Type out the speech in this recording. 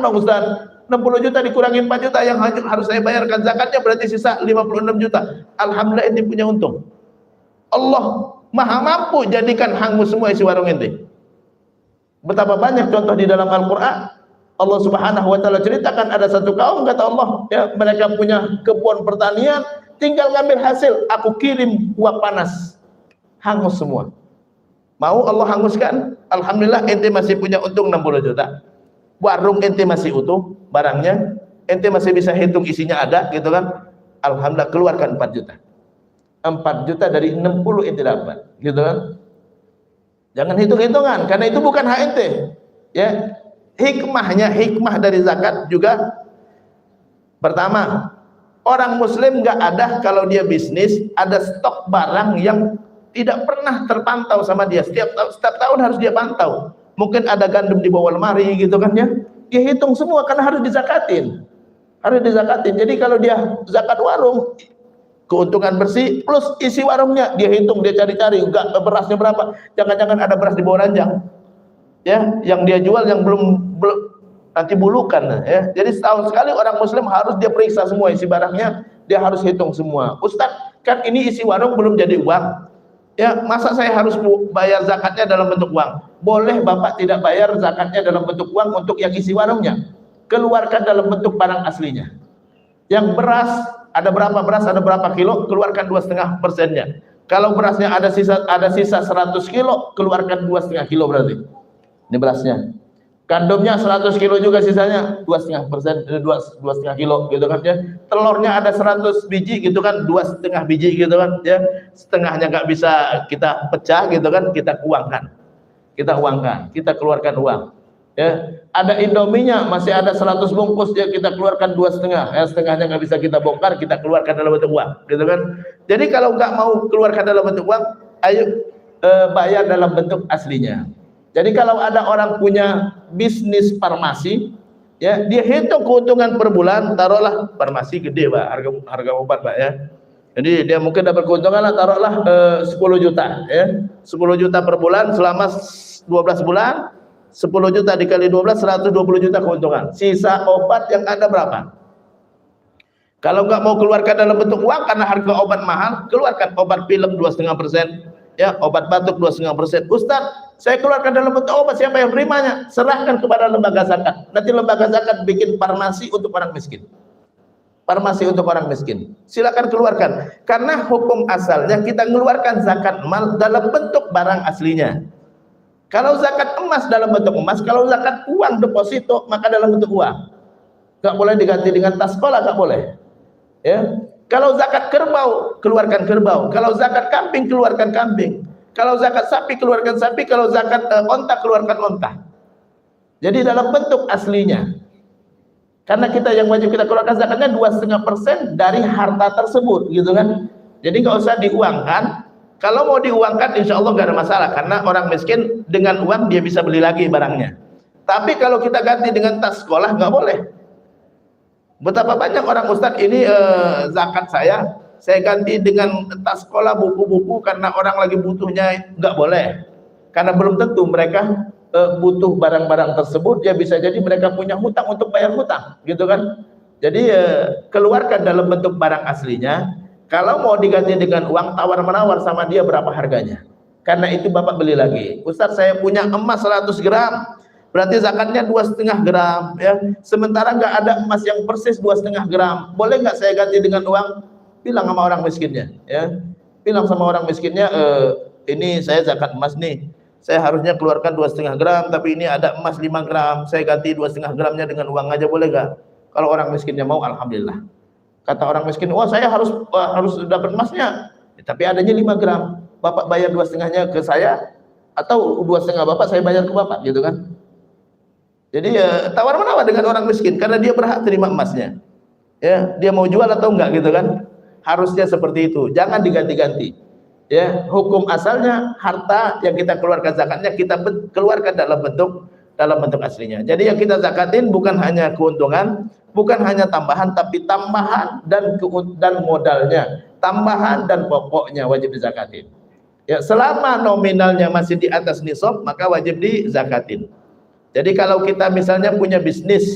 dong Ustaz. 60 juta dikurangi 4 juta yang harus saya bayarkan zakatnya, berarti sisa 56 juta. Alhamdulillah ente punya untung. Allah Maha mampu jadikan hangus semua isi warung ente. Betapa banyak contoh di dalam Al-Quran. Allah Subhanahu wa taala ceritakan ada satu kaum, kata Allah, ya, mereka punya kebun pertanian, tinggal ngambil hasil, aku kirim uap panas, hangus semua. Mau Allah hanguskan? Alhamdulillah ente masih punya untung 60 juta. Warung ente masih utuh barangnya, ente masih bisa hitung isinya ada gitu kan. Alhamdulillah keluarkan 4 juta. 4 juta dari 60 ente dapat gitu kan. Jangan hitung-hitungan karena itu bukan hak ente. Ya. Hikmah dari zakat juga, pertama, orang muslim nggak ada kalau dia bisnis ada stok barang yang tidak pernah terpantau sama dia. Setiap tahun harus dia pantau. Mungkin ada gandum di bawah lemari gitu kan ya. Dia hitung semua karena harus dizakatin. Harus dizakatin. Jadi kalau dia zakat warung, keuntungan bersih plus isi warungnya dia hitung, dia cari-cari enggak berasnya berapa. Jangan-jangan ada beras di bawah ranjang. Ya, yang dia jual yang belum nanti bulukan ya. Jadi setahun sekali orang muslim harus dia periksa semua isi barangnya, dia harus hitung semua. Ustaz, kan ini isi warung belum jadi uang. Ya, masa saya harus bayar zakatnya dalam bentuk uang? Boleh Bapak tidak bayar zakatnya dalam bentuk uang untuk yang isi warungnya. Keluarkan dalam bentuk barang aslinya. Yang beras, ada berapa beras, ada berapa kilo, keluarkan 2,5%-nya. Kalau berasnya ada sisa 100 kilo, keluarkan 2,5 kilo berarti. Ini berasnya. Gandumnya 100 kilo juga sisanya 2,5%, 2,5 kilo gitu kan ya. Telurnya ada 100 biji gitu kan, 2,5 biji gitu kan ya. Setengahnya nggak bisa kita pecah gitu kan, kita uangkan. Kita keluarkan uang. Ya, ada Indominya masih ada 100 bungkus ya, kita keluarkan 2,5. Ya, setengahnya nggak bisa kita bongkar, kita keluarkan dalam bentuk uang, gitu kan. Jadi kalau nggak mau keluarkan dalam bentuk uang, ayo bayar dalam bentuk aslinya. Jadi kalau ada orang punya bisnis farmasi, ya dia hitung keuntungan per bulan, taruhlah farmasi gede Pak, harga obat Pak ya. Jadi dia mungkin dapat keuntungan lah, taruhlah 10 juta ya. 10 juta per bulan selama 12 bulan, 10 juta dikali 12, 120 juta keuntungan. Sisa obat yang ada berapa? Kalau nggak mau keluarkan dalam bentuk uang karena harga obat mahal, keluarkan obat pilek 2,5%, ya, obat batuk 2,5%. Ustaz, saya keluarkan dalam bentuk obat, siapa yang menerimanya? Serahkan kepada lembaga zakat. Nanti lembaga zakat bikin farmasi untuk orang miskin. Farmasi untuk orang miskin. Silakan keluarkan. Karena hukum asalnya kita mengeluarkan zakat mal dalam bentuk barang aslinya. Kalau zakat emas dalam bentuk emas, kalau zakat uang deposito maka dalam bentuk uang. Gak boleh diganti dengan tas sekolah, gak boleh. Ya. Kalau zakat kerbau, keluarkan kerbau. Kalau zakat kambing, keluarkan kambing. Kalau zakat sapi, keluarkan sapi. Kalau zakat onta, keluarkan onta. Jadi dalam bentuk aslinya. Karena kita yang wajib kita keluarkan zakatnya 2,5% dari harta tersebut, gitu kan. Jadi nggak usah diuangkan. Kalau mau diuangkan, insya Allah nggak ada masalah. Karena orang miskin dengan uang dia bisa beli lagi barangnya. Tapi kalau kita ganti dengan tas sekolah, nggak boleh. Betapa banyak orang Ustadz ini zakat saya ganti dengan tas sekolah, buku-buku karena orang lagi butuhnya, nggak boleh. Karena belum tentu mereka butuh barang-barang tersebut, ya bisa jadi mereka punya hutang untuk bayar hutang, gitu kan. Jadi keluarkan dalam bentuk barang aslinya. Kalau mau diganti dengan uang, tawar-menawar sama dia berapa harganya. Karena itu Bapak beli lagi. Ustadz, saya punya emas 100 gram. Berarti zakatnya 2,5 gram ya. Sementara nggak ada emas yang persis 2,5 gram. Boleh nggak saya ganti dengan uang? Bilang sama orang miskinnya ya. Bilang sama orang miskinnya, ini saya zakat emas nih. Saya harusnya keluarkan 2,5 gram, tapi ini ada emas 5 gram. Saya ganti 2,5 gramnya dengan uang aja, boleh nggak? Kalau orang miskinnya mau, alhamdulillah. Kata orang miskin, wah saya harus dapat emasnya. Ya, tapi adanya 5 gram. Bapak bayar 2,5-nya ke saya, atau 2,5 Bapak saya bayar ke Bapak, gitu kan? Jadi tawar-menawar dengan orang miskin karena dia berhak terima emasnya. Ya, dia mau jual atau enggak gitu kan? Harusnya seperti itu. Jangan diganti-ganti. Ya, hukum asalnya harta yang kita keluarkan zakatnya kita keluarkan dalam bentuk aslinya. Jadi yang kita zakatin bukan hanya keuntungan, bukan hanya tambahan, tapi tambahan dan modalnya, tambahan dan pokoknya wajib dizakatin. Ya, selama nominalnya masih di atas nisab maka wajib dizakatin. Jadi kalau kita misalnya punya bisnis